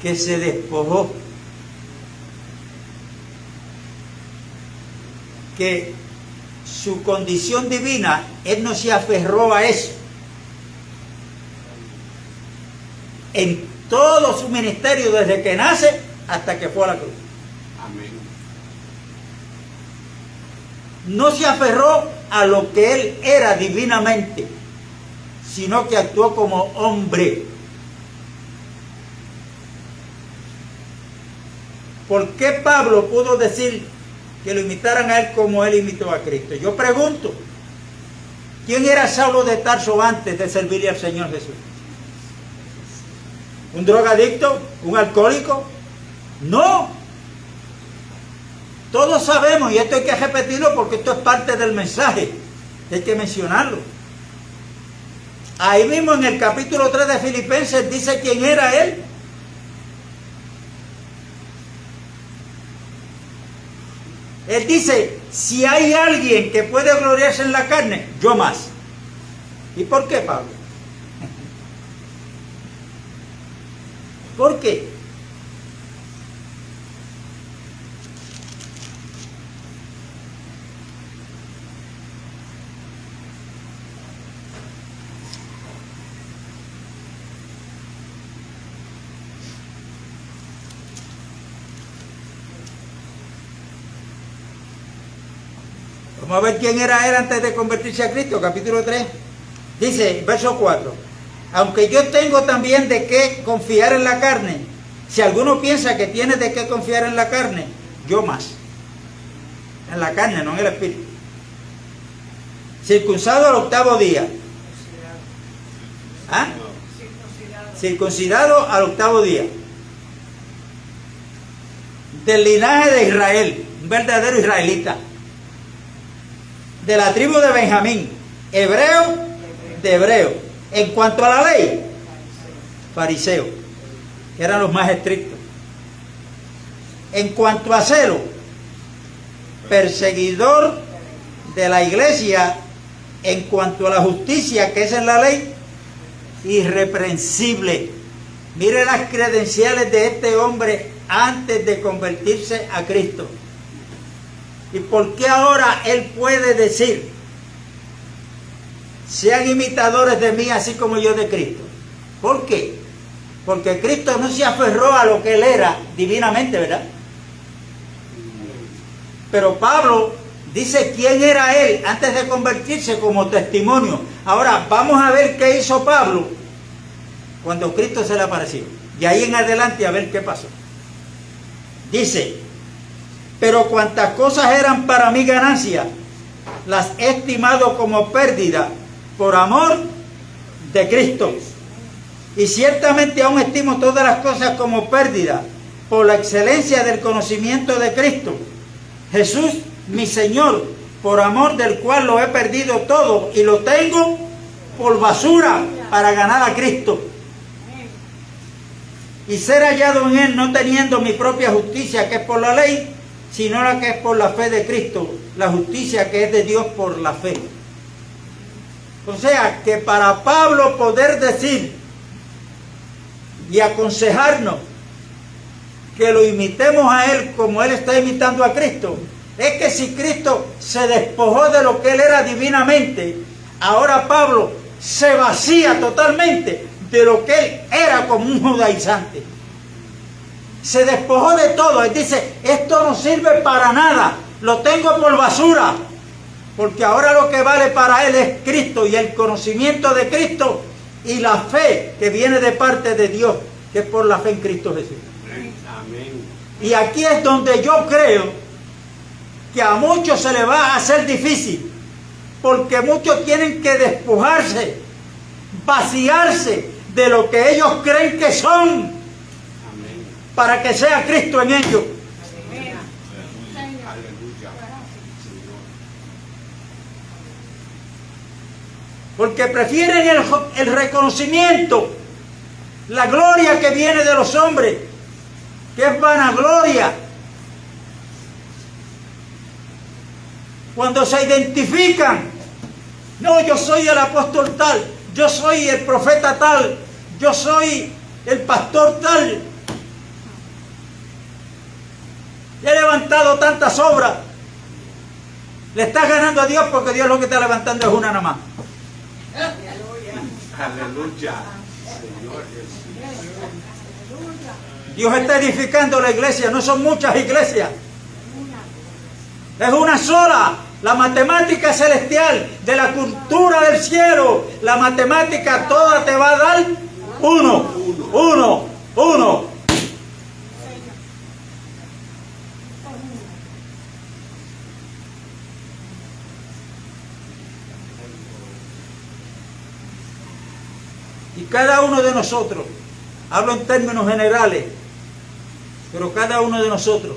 Que se despojó. Que su condición divina, él no se aferró a eso. En todo su ministerio, desde que nace hasta que fue a la cruz. Amén. No se aferró a lo que él era divinamente, sino que actuó como hombre. ¿Por qué Pablo pudo decir que lo imitaran a él como él imitó a Cristo? Yo pregunto, ¿quién era Saulo de Tarso antes de servirle al Señor Jesús? ¿Un drogadicto? ¿Un alcohólico? No. Todos sabemos, y esto hay que repetirlo porque esto es parte del mensaje, hay que mencionarlo. Ahí mismo en el capítulo 3 de Filipenses dice quién era él. Él dice, si hay alguien que puede gloriarse en la carne, yo más. ¿Y por qué, Pablo? ¿Por qué? Vamos a ver quién era él antes de convertirse a Cristo, capítulo 3. Dice, verso 4. Aunque yo tengo también de qué confiar en la carne, si alguno piensa que tiene de qué confiar en la carne, yo más. En la carne, no en el espíritu. Circuncidado al 8º día. ¿Ah? Circuncidado al 8º día. Del linaje de Israel, un verdadero israelita. De la tribu de Benjamín, hebreo de hebreo. En cuanto a la ley, fariseo, que eran los más estrictos. En cuanto a celo, perseguidor de la iglesia. En cuanto a la justicia, que es en la ley, irreprensible. Mire las credenciales de este hombre antes de convertirse a Cristo. ¿Y por qué ahora él puede decir, sean imitadores de mí así como yo de Cristo? ¿Por qué? Porque Cristo no se aferró a lo que él era divinamente, ¿verdad? Pero Pablo dice quién era él antes de convertirse como testimonio. Ahora vamos a ver qué hizo Pablo cuando Cristo se le apareció. Y ahí en adelante a ver qué pasó. Dice, pero cuantas cosas eran para mí ganancia, las he estimado como pérdida por amor de Cristo. Y ciertamente aún estimo todas las cosas como pérdida por la excelencia del conocimiento de Cristo, Jesús mi Señor, por amor del cual lo he perdido todo y lo tengo por basura para ganar a Cristo y ser hallado en él, no teniendo mi propia justicia que es por la ley, sino la que es por la fe de Cristo, la justicia que es de Dios por la fe. O sea, que para Pablo poder decir y aconsejarnos que lo imitemos a él como él está imitando a Cristo, Es que si Cristo se despojó de lo que Él era divinamente, ahora Pablo se vacía totalmente de lo que Él era como un judaizante. Se despojó de todo. Él dice, esto no sirve para nada, lo tengo por basura, porque ahora lo que vale para Él es Cristo y el conocimiento de Cristo y la fe que viene de parte de Dios, que es por la fe en Cristo Jesús. Amén. Y aquí es donde yo creo que a muchos se les va a hacer difícil, porque muchos tienen que despojarse, vaciarse de lo que ellos creen que son, Amén. para que sea Cristo en ellos. Aleluya. Señor. Porque prefieren el reconocimiento, la gloria que viene de los hombres, que es vanagloria. Cuando se identifican, no, yo soy el apóstol tal, yo soy el profeta tal, yo soy el pastor tal. He levantado tantas obras. Le estás ganando a Dios porque Dios lo que está levantando es una nada más. Aleluya. Señor Jesús. Dios está edificando la iglesia, no son muchas iglesias. Es una sola. La matemática celestial de la cultura del cielo, la matemática toda te va a dar uno, uno, uno. Y cada uno de nosotros, hablo en términos generales, pero cada uno de nosotros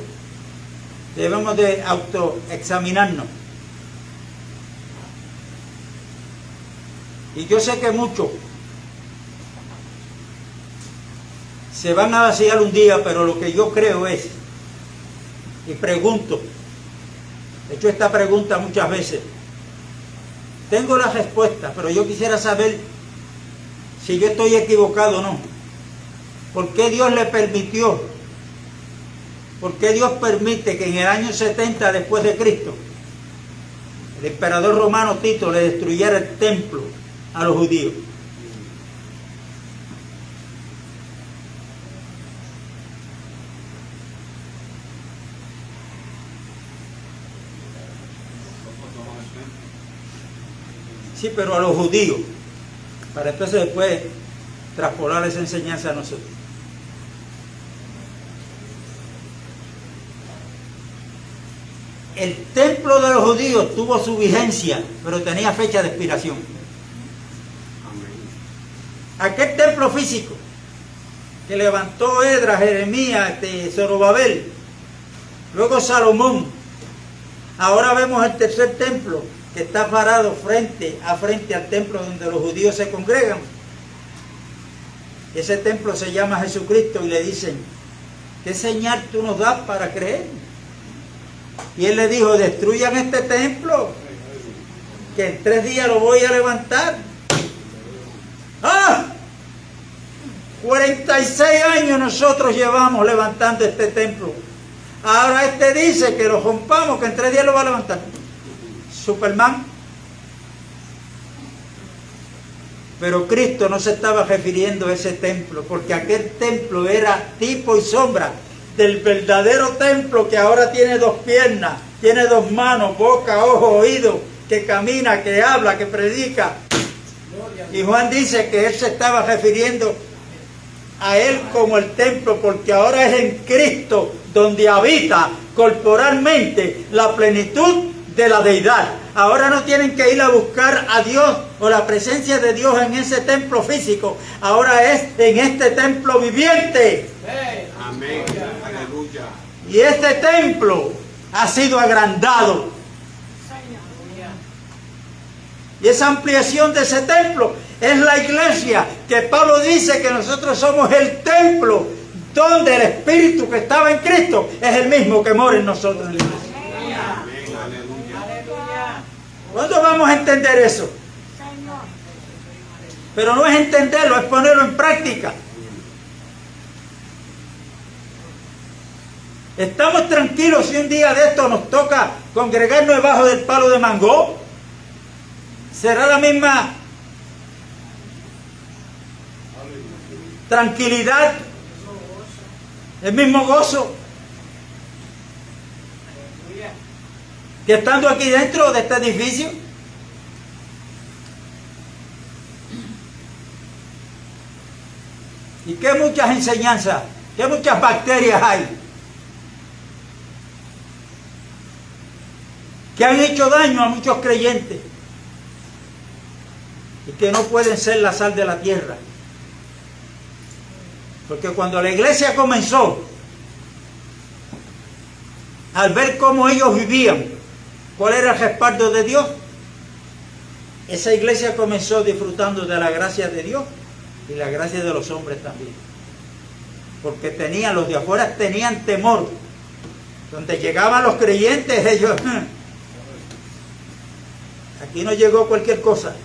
debemos de autoexaminarnos. Y yo sé que muchos se van a vaciar un día, pero lo que yo creo es, y pregunto, he hecho esta pregunta muchas veces, tengo la respuesta, pero yo quisiera saber si yo estoy equivocado o no. ¿Por qué Dios le permitió? ¿Por qué Dios permite que en el año 70 después de Cristo el emperador romano Tito le destruyera el templo a los judíos? Sí, pero a los judíos, para entonces después traspolar esa enseñanza a nosotros. El templo de los judíos tuvo su vigencia, pero tenía fecha de expiración. Aquel templo físico que levantó Esdras, Jeremías, Zorobabel, luego Salomón. Ahora vemos el tercer templo que está parado frente a frente al templo donde los judíos se congregan. Ese templo se llama Jesucristo y le dicen, ¿qué señal tú nos das para creer? Y él le dijo, destruyan este templo, que en 3 días lo voy a levantar. ¡Ah! 46 años nosotros llevamos levantando este templo. Ahora este dice que lo rompamos, que en 3 días lo va a levantar. Superman. Pero Cristo no se estaba refiriendo a ese templo, porque aquel templo era tipo y sombra del verdadero templo que ahora tiene 2 piernas, tiene 2 manos, boca, ojo, oído, que camina, que habla, que predica. Y Juan dice que él se estaba refiriendo a él como el templo, porque ahora es en Cristo donde habita corporalmente la plenitud de la deidad. Ahora no tienen que ir a buscar a Dios o la presencia de Dios en ese templo físico. Ahora es en este templo viviente. Amén. Aleluya. Y este templo ha sido agrandado. Y esa ampliación de ese templo es la iglesia, que Pablo dice que nosotros somos el templo donde el Espíritu que estaba en Cristo es el mismo que mora en nosotros. Amén. Aleluya. ¿Cuándo vamos a entender eso? Pero no es entenderlo, es ponerlo en práctica. ¿Estamos tranquilos si un día de esto nos toca congregarnos debajo del palo de mango? ¿Será la misma tranquilidad, el mismo gozo que estando aquí dentro de este edificio? Y qué muchas enseñanzas, qué muchas bacterias hay que han hecho daño a muchos creyentes y que no pueden ser la sal de la tierra. Porque cuando la iglesia comenzó, al ver cómo ellos vivían, cuál era el respaldo de Dios, esa iglesia comenzó disfrutando de la gracia de Dios y la gracia de los hombres también. Porque los de afuera tenían temor. Donde llegaban los creyentes, ellos, aquí no llegó cualquier cosa.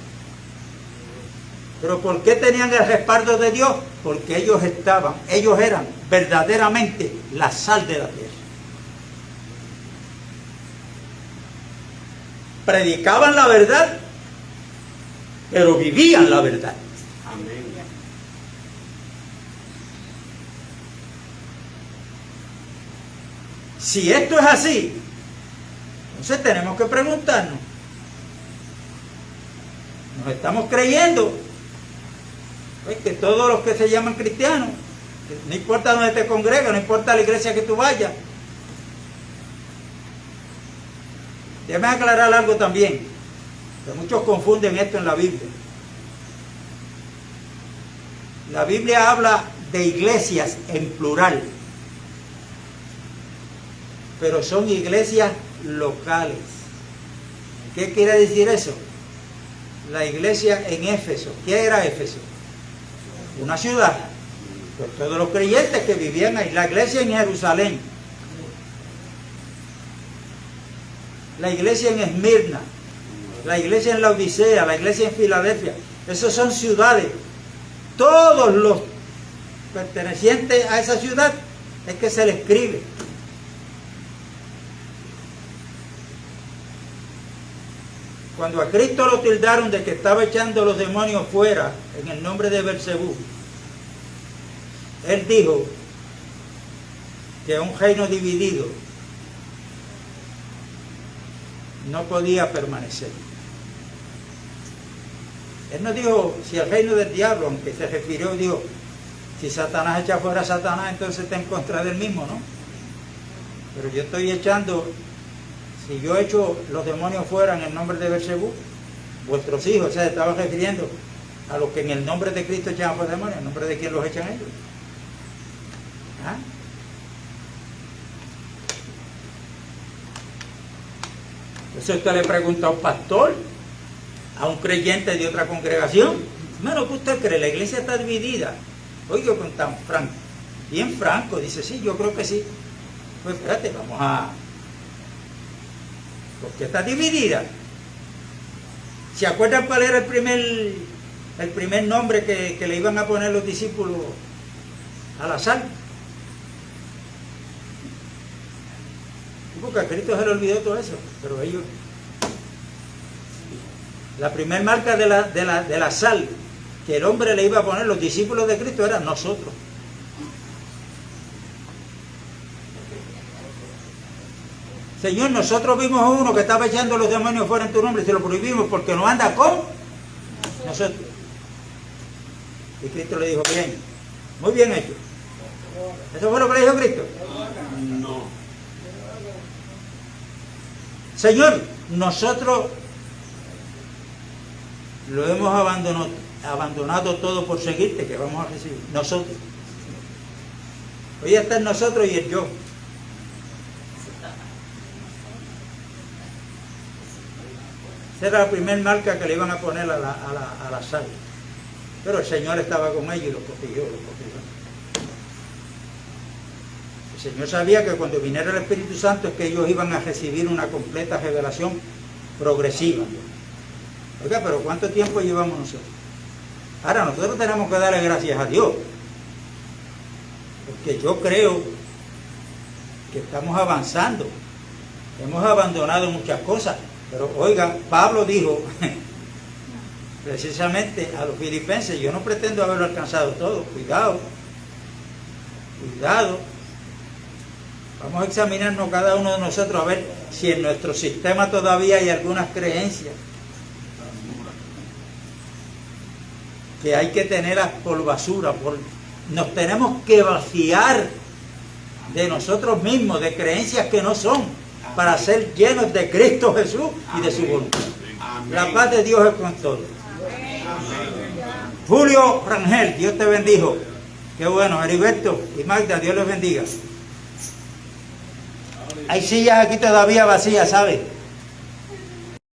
¿Pero por qué tenían el respaldo de Dios? Porque ellos eran verdaderamente la sal de la tierra. Predicaban la verdad, pero vivían la verdad. Amén. Si esto es así, entonces tenemos que preguntarnos, ¿nos estamos creyendo que todos los que se llaman cristianos, no importa dónde te congregas, no importa la iglesia que tú vayas? Déjame aclarar algo también, que muchos confunden esto en la Biblia. La Biblia habla de iglesias en plural, pero son iglesias locales. ¿Qué quiere decir eso? La iglesia en Éfeso, ¿qué era Éfeso? Una ciudad, pues todos los creyentes que vivían ahí. La iglesia en Jerusalén, la iglesia en Esmirna, la iglesia en Laodicea, la iglesia en Filadelfia, esas son ciudades. Todos los pertenecientes a esa ciudad es que se le escribe. Cuando a Cristo lo tildaron de que estaba echando los demonios fuera en el nombre de Belcebú, Él dijo que un reino dividido no podía permanecer. Él no dijo si el reino del diablo, aunque se refirió, dijo, si Satanás echa fuera a Satanás, entonces está en contra del mismo, ¿no? Pero yo estoy echando... Si yo echo los demonios fuera en el nombre de Belcebú, vuestros hijos, o sea, se estaba refiriendo a los que en el nombre de Cristo echan fuera demonios. ¿En nombre de quién los echan ellos? ¿Ah? Entonces usted le pregunta a un pastor, a un creyente de otra congregación, hermano, ¿qué usted cree? La iglesia está dividida. Oiga, con tan franco, bien franco, dice, sí, yo creo que sí. Pues espérate, vamos a... ¿Por qué está dividida? ¿Se acuerdan cuál era el primer nombre que le iban a poner los discípulos a la sal? Porque a Cristo se le olvidó todo eso, pero ellos... La primer marca de la sal que el hombre le iba a poner, los discípulos de Cristo, eran nosotros. Señor, nosotros vimos a uno que estaba echando los demonios fuera en tu nombre y se lo prohibimos porque no anda con nosotros. Y Cristo le dijo, bien, muy bien hecho. ¿Eso fue lo que le dijo Cristo? No. Señor, nosotros lo hemos abandonado todo por seguirte, que vamos a recibir. Nosotros. Hoy está en nosotros y el yo. Esa era la primera marca que le iban a poner a la sal. Pero el Señor estaba con ellos y los corrigió. El Señor sabía que cuando viniera el Espíritu Santo es que ellos iban a recibir una completa revelación progresiva. Oiga, pero ¿cuánto tiempo llevamos nosotros? Ahora, nosotros tenemos que darle gracias a Dios. Porque yo creo que estamos avanzando. Hemos abandonado muchas cosas, pero oiga, Pablo dijo precisamente a los filipenses, yo no pretendo haberlo alcanzado todo, cuidado, cuidado. Vamos a examinarnos cada uno de nosotros a ver si en nuestro sistema todavía hay algunas creencias que hay que tenerlas por basura, nos tenemos que vaciar de nosotros mismos, de creencias que no son, para ser llenos de Cristo Jesús y de su voluntad. La paz de Dios es con todos. Julio Rangel, Dios te bendijo. Qué bueno, Heriberto y Magda, Dios les bendiga. Hay sillas aquí todavía vacías, ¿sabes?